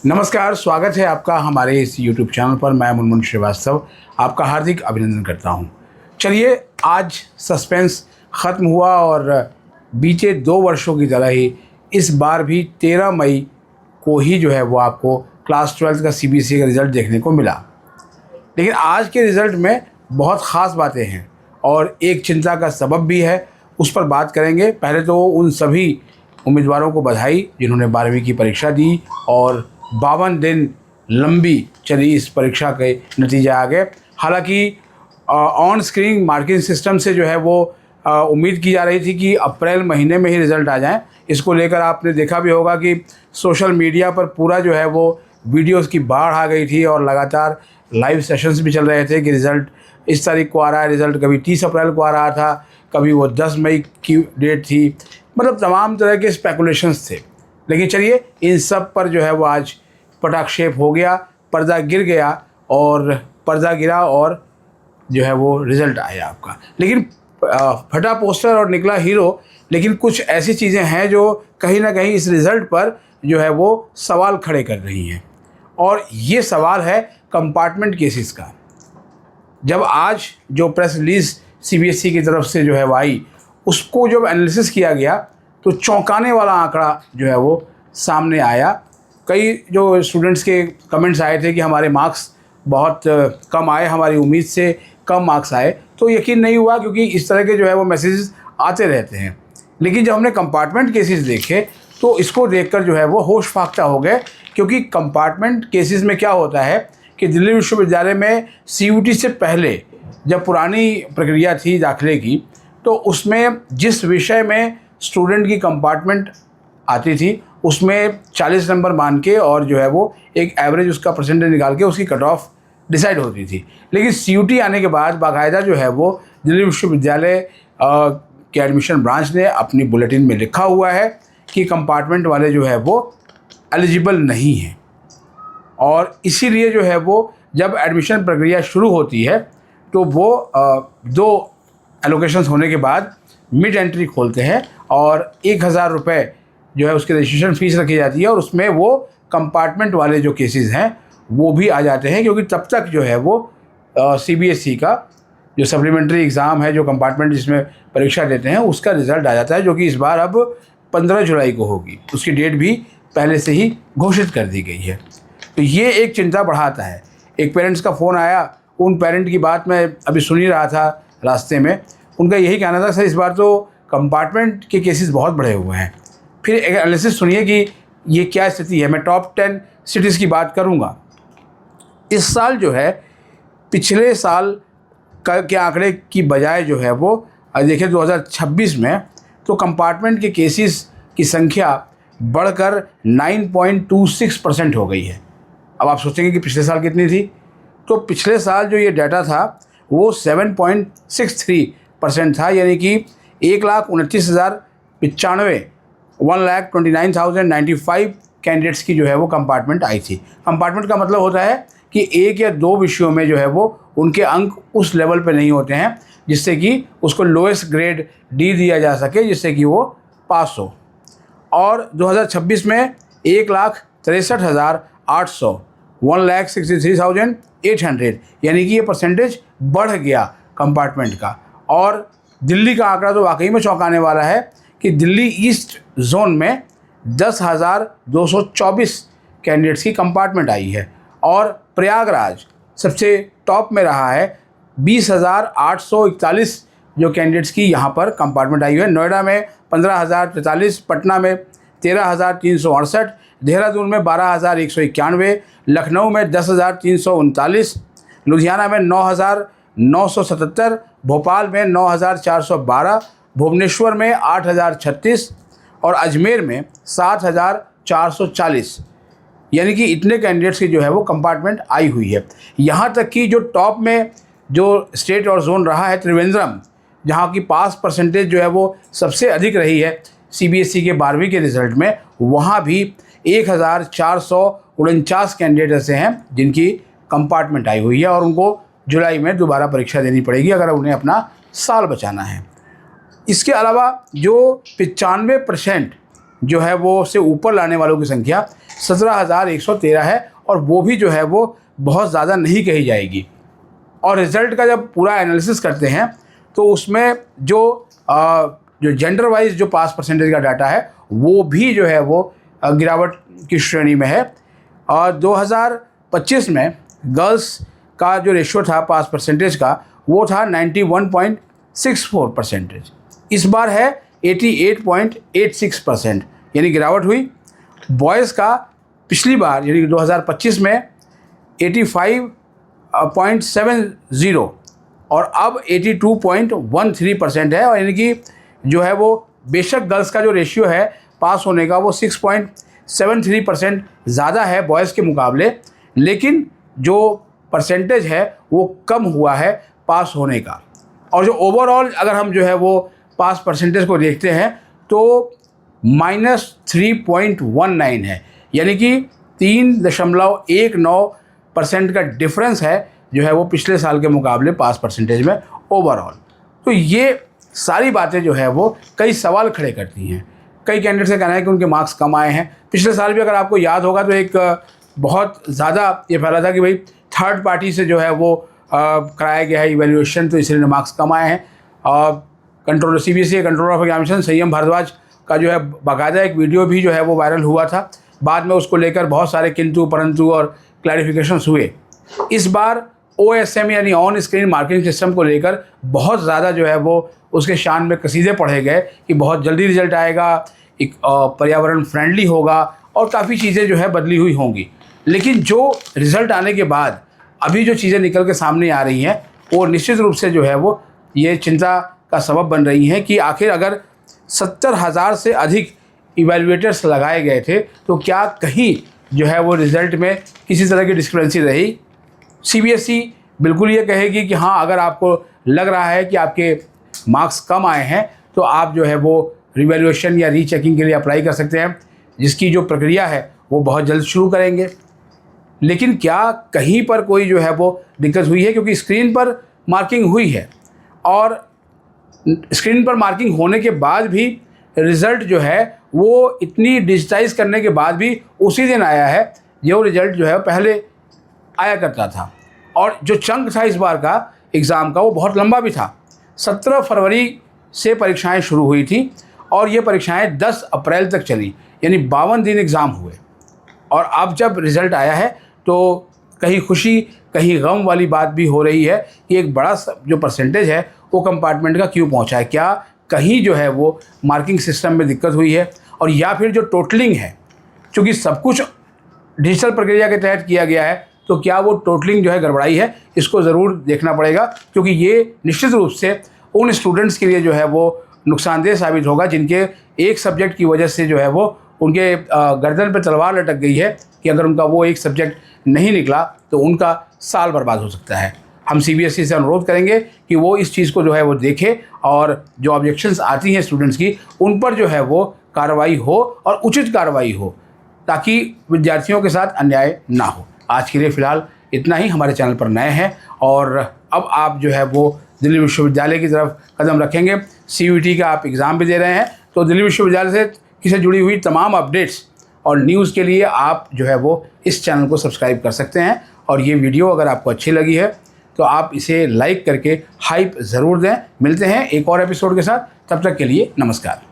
नमस्कार, स्वागत है आपका हमारे इस यूट्यूब चैनल पर। मैं मुनमुन श्रीवास्तव आपका हार्दिक अभिनंदन करता हूं। चलिए, आज सस्पेंस ख़त्म हुआ और बीते 2 वर्षों की तरह ही इस बार भी 13 मई को ही जो है वो आपको क्लास 12 का सीबीएसई का रिज़ल्ट देखने को मिला। लेकिन आज के रिज़ल्ट में बहुत ख़ास बातें हैं और एक चिंता का सबब भी है, उस पर बात करेंगे। पहले तो उन सभी उम्मीदवारों को बधाई जिन्होंने 12वीं की परीक्षा दी और 52 दिन लंबी चली इस परीक्षा के नतीजे आ गए। हालांकि ऑन स्क्रीन मार्किंग सिस्टम से जो है वो उम्मीद की जा रही थी कि अप्रैल महीने में ही रिज़ल्ट आ जाएं। इसको लेकर आपने देखा भी होगा कि सोशल मीडिया पर पूरा जो है वो वीडियोस की बाढ़ आ गई थी और लगातार लाइव सेशंस भी चल रहे थे कि रिज़ल्ट इस तारीख को आ रहा है। रिज़ल्ट कभी 30 अप्रैल को आ रहा था, कभी वो 10 मई की डेट थी। मतलब तमाम तरह के स्पेकुलेशंस थे। लेकिन चलिए, इन सब पर जो है वो आज पटाक्षेप हो गया, पर्दा गिर गया और पर्दा गिरा और जो है वो रिज़ल्ट आया आपका। लेकिन फटा पोस्टर और निकला हीरो। लेकिन कुछ ऐसी चीज़ें हैं जो कहीं ना कहीं इस रिज़ल्ट पर जो है वो सवाल खड़े कर रही हैं, और ये सवाल है कंपार्टमेंट केसेस का। जब आज जो प्रेस रिलीज़ सीबीएसई की तरफ से जो है वो आई, उसको जब एनालिसिस किया गया तो चौंकाने वाला आंकड़ा जो है वो सामने आया। कई जो स्टूडेंट्स के कमेंट्स आए थे कि हमारे मार्क्स बहुत कम आए, हमारी उम्मीद से कम मार्क्स आए, तो यकीन नहीं हुआ क्योंकि इस तरह के जो है वो मैसेजेस आते रहते हैं। लेकिन जब हमने कंपार्टमेंट केसेस देखे तो इसको देखकर जो है वो होश फाख्ता हो गए, क्योंकि कंपार्टमेंट केसेस में क्या होता है कि दिल्ली विश्वविद्यालय में सीयूटी से पहले जब पुरानी प्रक्रिया थी दाखिले की, तो उसमें जिस विषय में स्टूडेंट की कंपार्टमेंट आती थी उसमें 40 नंबर मान के और जो है वो एक एवरेज उसका परसेंटेज निकाल के उसकी कट ऑफ डिसाइड होती थी। लेकिन सीयूटी आने के बाद बाकायदा जो है वो दिल्ली विश्वविद्यालय के एडमिशन ब्रांच ने अपनी बुलेटिन में लिखा हुआ है कि कंपार्टमेंट वाले जो है वो एलिजिबल नहीं हैं। और इसीलिए जो है वो जब एडमिशन प्रक्रिया शुरू होती है तो वो 2 एलोकेशंस होने के बाद मिड एंट्री खोलते हैं और 1000 रुपये जो है उसकी रजिस्ट्रेशन फ़ीस रखी जाती है, और उसमें वो कंपार्टमेंट वाले जो केसेस हैं वो भी आ जाते हैं, क्योंकि तब तक जो है वो सीबीएसई का जो सप्लीमेंट्री एग्ज़ाम है, जो कंपार्टमेंट जिसमें परीक्षा देते हैं, उसका रिज़ल्ट आ जाता है, जो कि इस बार अब 15 जुलाई को होगी। उसकी डेट भी पहले से ही घोषित कर दी गई है। तो ये एक चिंता बढ़ाता है। एक पेरेंट्स का फ़ोन आया, उन पेरेंट की बात मैं अभी सुन ही रहा था रास्ते में। उनका यही कहना था, सर इस बार तो कंपार्टमेंट के केसेस बहुत बढ़े हुए हैं। फिर एक एनालिसिस सुनिए कि ये क्या स्थिति है। मैं टॉप 10 सिटीज़ की बात करूँगा। इस साल जो है पिछले साल के आंकड़े की बजाय जो है वो देखिए 2026 में तो कंपार्टमेंट के केसेस की संख्या बढ़कर 9.26% हो गई है। अब आप सोचेंगे कि पिछले साल कितनी थी, तो पिछले साल जो ये डाटा था वो 7.63% था, यानी कि 1,29,095 1,29,095 कैंडिडेट्स की जो है वो कंपार्टमेंट आई थी। कंपार्टमेंट का मतलब होता है कि 1 या 2 विषयों में जो है वो उनके अंक उस लेवल पे नहीं होते हैं जिससे कि उसको लोएस्ट ग्रेड डी दिया जा सके, जिससे कि वो पास हो। और 2026 में 1,63,800 1,63,800 यानी कि ये परसेंटेज बढ़ गया कंपार्टमेंट का। और दिल्ली का आंकड़ा तो वाकई में चौंकाने वाला है कि दिल्ली ईस्ट जोन में 10,224 कैंडिडेट्स की कंपार्टमेंट आई है, और प्रयागराज सबसे टॉप में रहा है। 20,841 जो कैंडिडेट्स की यहाँ पर कंपार्टमेंट आई है। नोएडा में 15,043, पटना में 13,368, देहरादून में 12,191, लखनऊ में 10,339, लुधियाना में 9,977, भोपाल में 9,412, भुवनेश्वर में 8,036 और अजमेर में 7,440, यानी कि इतने कैंडिडेट्स की जो है वो कंपार्टमेंट आई हुई है। यहाँ तक कि जो टॉप में जो स्टेट और जोन रहा है त्रिवेंद्रम, जहाँ की पास परसेंटेज जो है वो सबसे अधिक रही है सीबीएसई के 12वीं के रिज़ल्ट में, वहाँ भी 1,449 कैंडिडेट ऐसे हैं जिनकी कंपार्टमेंट आई हुई है, और उनको जुलाई में दोबारा परीक्षा देनी पड़ेगी अगर उन्हें अपना साल बचाना है। इसके अलावा जो 95% जो है वो से ऊपर लाने वालों की संख्या 17,113 है, और वो भी जो है वो बहुत ज़्यादा नहीं कही जाएगी। और रिज़ल्ट का जब पूरा एनालिसिस करते हैं तो उसमें जो जेंडर वाइज जो पास परसेंटेज का डाटा है वो भी जो है वो गिरावट की श्रेणी में है। और 2025 में गर्ल्स का जो रेशियो था पास परसेंटेज का वो था 91.64%। इस बार है 88.86%, यानी गिरावट हुई। बॉयज़ का पिछली बार यानी 2025 में 85.70 और अब 82.13% है, और यानी कि जो है वो बेशक गर्ल्स का जो रेशियो है पास होने का वो 6.73% ज़्यादा है बॉयज़ के मुकाबले, लेकिन जो परसेंटेज है वो कम हुआ है पास होने का। और जो ओवरऑल अगर हम जो है वो पास परसेंटेज को देखते हैं तो -3.19 है, यानी कि 3.19% का डिफरेंस है जो है वो पिछले साल के मुकाबले पास परसेंटेज में ओवरऑल। तो ये सारी बातें जो है वो कई सवाल खड़े करती हैं। कई कैंडिडेट से कहना है कि उनके मार्क्स कम आए हैं। पिछले साल भी अगर आपको याद होगा तो एक बहुत ज़्यादा ये फैला था कि भाई थर्ड पार्टी से जो है वो कराया गया है इवैल्यूएशन, तो इसलिए मार्क्स कम आए हैं। Controller CBSE controller of examination संयम भारद्वाज का जो है बाकायदा एक वीडियो भी जो है वो वायरल हुआ था। बाद में उसको लेकर बहुत सारे किंतु परंतु और क्लैरिफिकेशंस हुए। इस बार OSM यानी ऑन स्क्रीन मार्किंग सिस्टम को लेकर बहुत ज़्यादा जो है वो उसके शान में कसीदे पढ़े गए कि बहुत जल्दी रिजल्ट आएगा, एक पर्यावरण फ्रेंडली होगा और काफ़ी चीज़ें जो है बदली हुई होंगी। लेकिन जो रिज़ल्ट आने के बाद अभी जो चीज़ें निकल के सामने आ रही हैं वो निश्चित रूप से जो है वो ये चिंता का सबब बन रही हैं कि आखिर अगर 70,000 से अधिक इवैल्यूएटर्स लगाए गए थे तो क्या कहीं जो है वो रिज़ल्ट में किसी तरह की डिस्क्रिपेंसी रही। CBSE बिल्कुल ये कहेगी कि हाँ, अगर आपको लग रहा है कि आपके मार्क्स कम आए हैं तो आप जो है वो रिवैल्यूएशन या रीचेकिंग के लिए अप्लाई कर सकते हैं, जिसकी जो प्रक्रिया है वो बहुत जल्द शुरू करेंगे। लेकिन क्या कहीं पर कोई जो है वो दिक्कत हुई है, क्योंकि स्क्रीन पर मार्किंग हुई है और स्क्रीन पर मार्किंग होने के बाद भी रिज़ल्ट जो है वो इतनी डिजिटाइज करने के बाद भी उसी दिन आया है जो रिज़ल्ट जो है पहले आया करता था। और जो चंक था इस बार का एग्ज़ाम का वो बहुत लंबा भी था। 17 फरवरी से परीक्षाएं शुरू हुई थी और ये परीक्षाएं 10 अप्रैल तक चली, यानी 52 दिन एग्ज़ाम हुए। और अब जब रिज़ल्ट आया है तो कहीं खुशी कहीं गम वाली बात भी हो रही है कि एक बड़ा जो परसेंटेज है वो कंपार्टमेंट का क्यों पहुंचा है। क्या कहीं जो है वो मार्किंग सिस्टम में दिक्कत हुई है, और या फिर जो टोटलिंग है, चूँकि सब कुछ डिजिटल प्रक्रिया के तहत किया गया है तो क्या वो टोटलिंग जो है गड़बड़ाई है, इसको ज़रूर देखना पड़ेगा। क्योंकि ये निश्चित रूप से उन स्टूडेंट्स के लिए जो है वो नुकसानदेह साबित होगा जिनके एक सब्जेक्ट की वजह से जो है वो उनके गर्दन पर तलवार लटक गई है कि अगर उनका वो एक सब्जेक्ट नहीं निकला तो उनका साल बर्बाद हो सकता है। हम CBSE से अनुरोध करेंगे कि वो इस चीज़ को जो है वो देखे और जो ऑब्जेक्शंस आती हैं स्टूडेंट्स की उन पर जो है वो कार्रवाई हो और उचित कार्रवाई हो, ताकि विद्यार्थियों के साथ अन्याय ना हो। आज के लिए फ़िलहाल इतना ही। हमारे चैनल पर नए हैं और अब आप जो है वो दिल्ली विश्वविद्यालय की तरफ कदम रखेंगे। CUET का आप एग्ज़ाम भी दे रहे हैं, तो दिल्ली विश्वविद्यालय से जुड़ी हुई तमाम अपडेट्स और न्यूज़ के लिए आप जो है वो इस चैनल को सब्सक्राइब कर सकते हैं। और ये वीडियो अगर आपको अच्छी लगी है तो आप इसे लाइक करके हाइप ज़रूर दें। मिलते हैं एक और एपिसोड के साथ, तब तक के लिए नमस्कार।